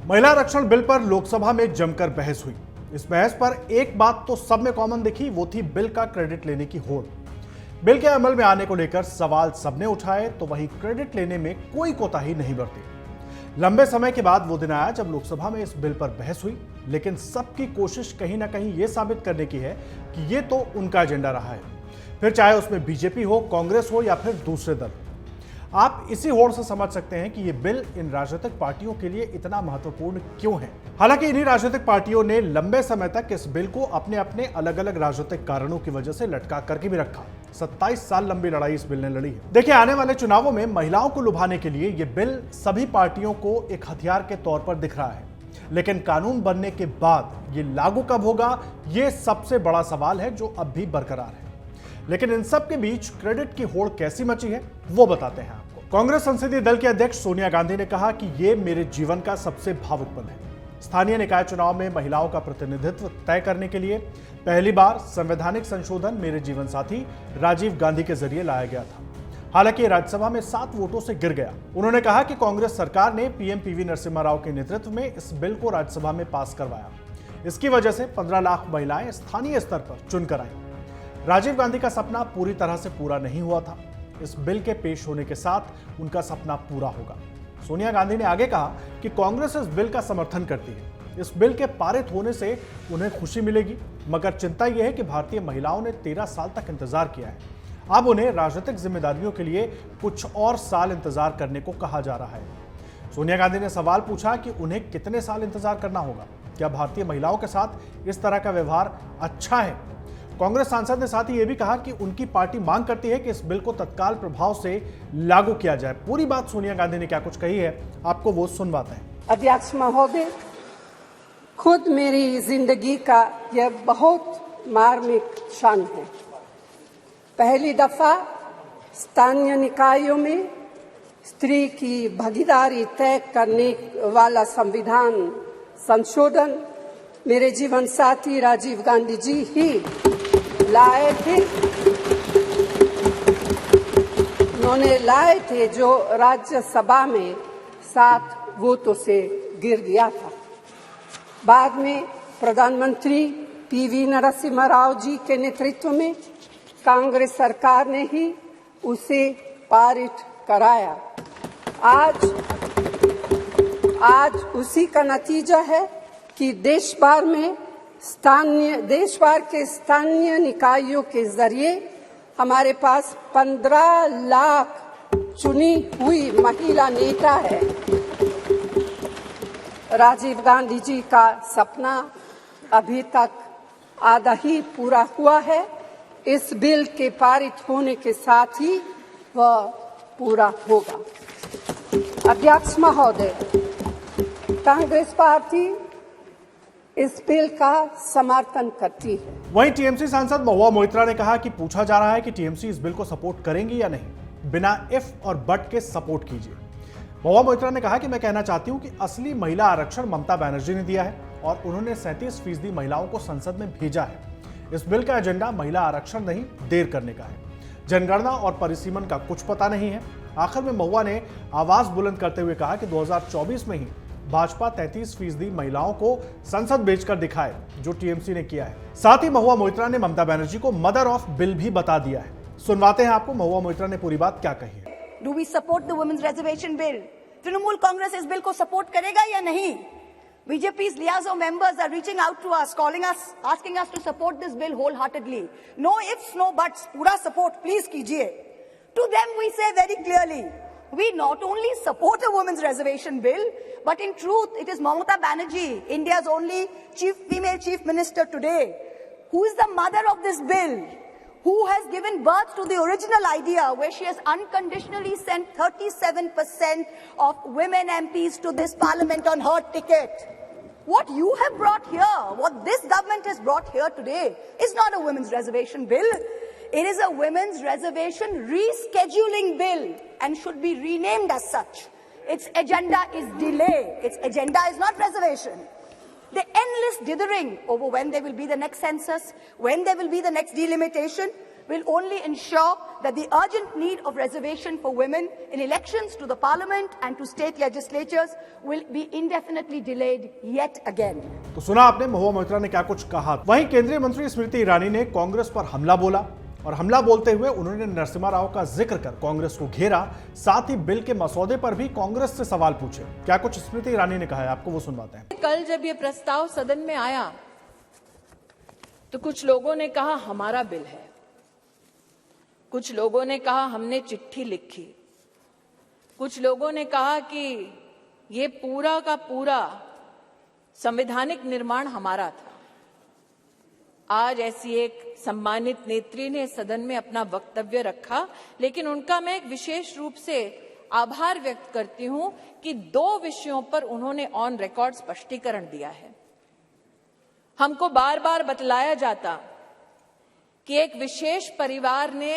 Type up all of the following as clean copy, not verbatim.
महिला आरक्षण बिल पर लोकसभा में जमकर बहस हुई। इस बहस पर एक बात तो सब में कॉमन दिखी, वो थी बिल का क्रेडिट लेने की होड़। बिल के अमल में आने को लेकर सवाल सबने उठाए, तो वहीं क्रेडिट लेने में कोई कोताही नहीं बरती। लंबे समय के बाद वो दिन आया जब लोकसभा में इस बिल पर बहस हुई, लेकिन सबकी कोशिश कहीं ना कहीं ये साबित करने की है कि ये तो उनका एजेंडा रहा है, फिर चाहे उसमें बीजेपी हो, कांग्रेस हो या फिर दूसरे दल। आप इसी होड़ से समझ सकते हैं कि ये बिल इन राजनीतिक पार्टियों के लिए इतना महत्वपूर्ण क्यों है। हालांकि इन्हीं राजनीतिक पार्टियों ने लंबे समय तक इस बिल को अपने अपने अलग अलग राजनीतिक कारणों की वजह से लटका करके भी रखा। 27 साल लंबी लड़ाई इस बिल ने लड़ी है। देखिए, आने वाले चुनावों में महिलाओं को लुभाने के लिए ये बिल सभी पार्टियों को एक हथियार के तौर पर दिख रहा है, लेकिन कानून बनने के बाद ये लागू कब होगा, ये सबसे बड़ा सवाल है जो अब भी बरकरार है। लेकिन इन सब के बीच क्रेडिट की होड़ कैसी मची है, वो बताते हैं आपको। कांग्रेस संसदीय दल के अध्यक्ष सोनिया गांधी ने कहा कि ये मेरे जीवन का सबसे भावुक पल है। स्थानीय निकाय चुनाव में महिलाओं का प्रतिनिधित्व तय करने के लिए पहली बार संवैधानिक संशोधन मेरे जीवन साथी राजीव गांधी के जरिए लाया गया था। हालांकि राज्यसभा में 7 वोटों से गिर गया। उन्होंने कहा कि कांग्रेस सरकार ने पीएम पीवी नरसिम्हा राव के नेतृत्व में इस बिल को राज्यसभा में पास करवाया। इसकी वजह से 15 लाख महिलाएं स्थानीय स्तर पर चुनकर आई। राजीव गांधी का सपना पूरी तरह से पूरा नहीं हुआ था। इस बिल के पेश होने के साथ उनका सपना पूरा होगा। सोनिया गांधी ने आगे कहा कि कांग्रेस इस बिल का समर्थन करती है। इस बिल के पारित होने से उन्हें खुशी मिलेगी, मगर चिंता यह है कि भारतीय महिलाओं ने 13 साल तक इंतजार किया है। अब उन्हें राजनीतिक जिम्मेदारियों के लिए कुछ और साल इंतजार करने को कहा जा रहा है। सोनिया गांधी ने सवाल पूछा कि उन्हें कितने साल इंतजार करना होगा। क्या भारतीय महिलाओं के साथ इस तरह का व्यवहार अच्छा है? कांग्रेस सांसद ने साथ ही यह भी कहा कि उनकी पार्टी मांग करती है कि इस बिल को तत्काल प्रभाव से लागू किया जाए। पूरी बात सोनिया गांधी ने क्या कुछ कही है, आपको वो सुनवाते हैं। अध्यक्ष महोदय, खुद मेरी जिंदगी का यह बहुत मार्मिक क्षण है। पहली दफा स्थानीय निकायों में स्त्री की भागीदारी तय करने वाला संविधान संशोधन मेरे जीवन साथी राजीव गांधी जी ही लाए थे। उन्होंने लाए थे, जो राज्यसभा में 7 वोटों से गिर गया था। बाद में प्रधानमंत्री पीवी नरसिम्हा राव जी के नेतृत्व में कांग्रेस सरकार ने ही उसे पारित कराया। आज उसी का नतीजा है कि देश भर के स्थानीय निकायों के जरिए हमारे पास 15 लाख चुनी हुई महिला नेता है। राजीव गांधी जी का सपना अभी तक आधा ही पूरा हुआ है। इस बिल के पारित होने के साथ ही वह पूरा होगा। अध्यक्ष महोदय, कांग्रेस पार्टी इस बिल का समर्थन करती है। वहीं टीएमसी सांसद महुआ मोइत्रा ने कहा कि पूछा जा रहा है कि टीएमसी इस बिल को सपोर्ट करेंगी या नहीं। बिना इफ और बट के सपोर्ट कीजिए। महुआ मोइत्रा ने कहा कि मैं कहना चाहती हूं कि असली महिला आरक्षण ममता बनर्जी ने दिया है और उन्होंने 37% महिलाओं को संसद में भेजा है। इस बिल का एजेंडा महिला आरक्षण नहीं, देर करने का है। जनगणना और परिसीमन का कुछ पता नहीं है। आखिर में महुआ ने आवाज बुलंद करते हुए कहा कि 2024 में ही भाजपा 33% महिलाओं को संसद भेजकर दिखाए, जो टीएमसी ने किया है। साथ ही महुआ मोइत्रा ने ममता बनर्जी को मदर ऑफ बिल भी बता दिया है। सुनवाते हैं आपको महुआ मोइत्रा ने पूरी बात क्या कही है। Do we support the women's reservation bill? Trinamool Congress इस बिल को सपोर्ट करेगा या नहीं? BJP's liaison members are reaching out to us, calling us, asking us to support this bill wholeheartedly. No ifs, no buts, पूरा support please कीजिए। To them we say very clearly, we not only support a women's reservation bill, but in truth it is Mamata Banerjee, India's only female chief minister today, who is the mother of this bill, who has given birth to the original idea where she has unconditionally sent 37% of women MPs to this parliament on her ticket. What you have brought here, what this government has brought here today, is not a women's reservation bill. It is a women's reservation rescheduling bill and should be renamed as such. Its agenda is delay. Its agenda is not reservation. The endless dithering over when there will be the next census, when there will be the next delimitation, will only ensure that the urgent need of reservation for women in elections to the parliament and to state legislatures will be indefinitely delayed yet again. तो सुना आपने महुआ मोइत्रा ने क्या कुछ कहा। वहीं केंद्रीय मंत्री स्मृति ईरानी ने कांग्रेस पर हमला बोला और हमला बोलते हुए उन्होंने नरसिम्हा राव का जिक्र कर कांग्रेस को घेरा, साथ ही बिल के मसौदे पर भी कांग्रेस से सवाल पूछे। क्या कुछ स्मृति ईरानी ने कहा है, आपको वो सुनवाते हैं। कल जब ये प्रस्ताव सदन में आया तो कुछ लोगों ने कहा हमारा बिल है, कुछ लोगों ने कहा हमने चिट्ठी लिखी, कुछ लोगों ने कहा कि ये पूरा का पूरा संवैधानिक निर्माण हमारा था। आज ऐसी एक सम्मानित नेत्री ने सदन में अपना वक्तव्य रखा, लेकिन उनका मैं एक विशेष रूप से आभार व्यक्त करती हूं कि 2 विषयों पर उन्होंने ऑन रिकॉर्ड स्पष्टीकरण दिया है। हमको बार बार बतलाया जाता कि एक विशेष परिवार ने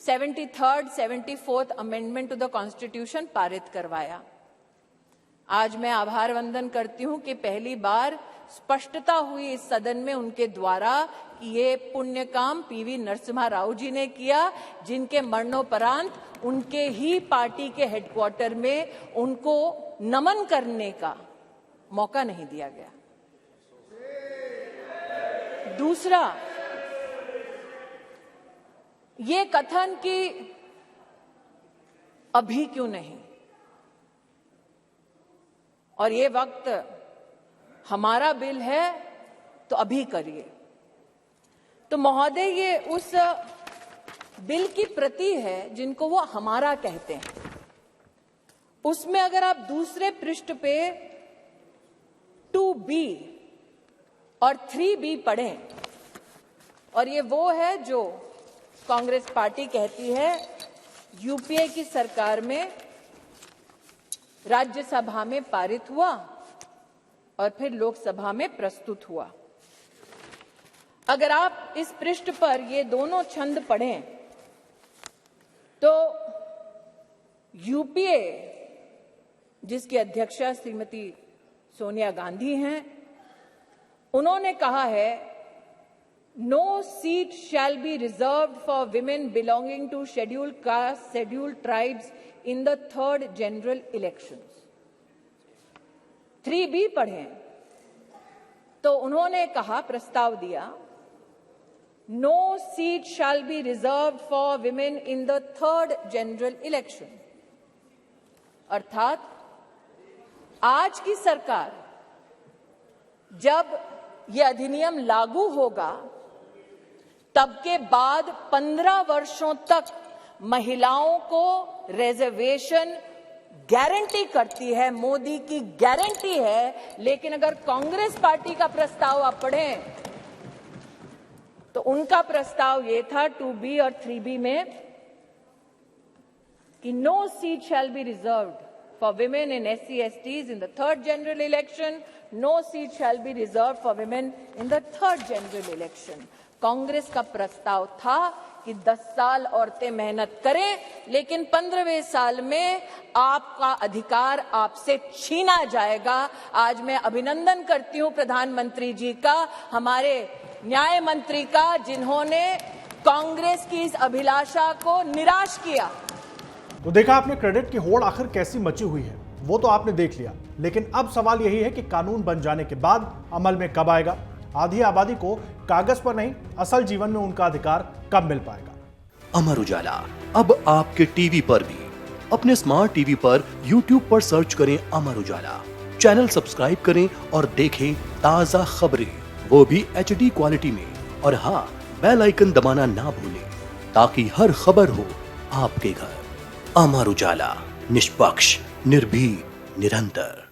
73rd, 74th amendment to the constitution पारित करवाया। आज मैं आभार वंदन करती हूं कि पहली बार स्पष्टता हुई इस सदन में उनके द्वारा कि ये पुण्य काम पीवी नरसिम्हा राव जी ने किया, जिनके मरणोपरांत उनके ही पार्टी के हेडक्वार्टर में उनको नमन करने का मौका नहीं दिया गया। दूसरा, ये कथन कि अभी क्यों नहीं और ये वक्त हमारा बिल है तो अभी करिए। तो महोदय, ये उस बिल की प्रति है जिनको वो हमारा कहते हैं। उसमें अगर आप दूसरे पृष्ठ पे 2B और 3B पढ़ें, और ये वो है जो कांग्रेस पार्टी कहती है यूपीए की सरकार में राज्यसभा में पारित हुआ और फिर लोकसभा में प्रस्तुत हुआ। अगर आप इस पृष्ठ पर ये दोनों छंद पढ़ें तो यूपीए, जिसकी अध्यक्षा श्रीमती सोनिया गांधी हैं, उन्होंने कहा है no seat shall be reserved for women belonging to scheduled caste, scheduled tribes in the 3rd general elections. 3B पढ़ें तो उन्होंने कहा, प्रस्ताव दिया, no seat shall be reserved for women in the 3rd general election. अर्थात आज की सरकार जब यह अधिनियम लागू होगा तब के बाद 15 वर्षों तक महिलाओं को रिजर्वेशन गारंटी करती है, मोदी की गारंटी है। लेकिन अगर कांग्रेस पार्टी का प्रस्ताव आप पढ़ें तो उनका प्रस्ताव ये था 2B और 3B में कि no seat shall be reserved for women in SC/STs in the 3rd general election, no seat shall be reserved for women in the 3rd general election. Congress का प्रस्ताव था कि 10 साल औरतें मेहनत करें, लेकिन 15वें साल में आपका अधिकार आपसे छीना जाएगा। आज मैं अभिनंदन करती हूं प्रधानमंत्री जी का, हमारे न्याय मंत्री का, जिन्होंने कांग्रेस की इस अभिलाषा को निराश किया। तो देखा आपने क्रेडिट की होड़ आखिर कैसी मची हुई है, वो तो आपने देख लिया। लेकिन अब सवाल यही है कि कानून बन जाने के बाद अमल में कब आएगा? आधी आबादी को कागज पर नहीं, असल जीवन में उनका अधिकार कब मिल पाएगा? अमर उजाला अब आपके टीवी पर भी। अपने स्मार्ट टीवी पर YouTube पर सर्च करें अमर उजाला, चैनल सब्सक्राइब करें और देखें ताजा खबरें, वो भी HD क्वालिटी में। और हाँ, बेल आइकन दबाना ना भूलें ताकि हर खबर हो आपके घर। अमर उजाला, निष्पक्ष, निर्भीक, निरंतर।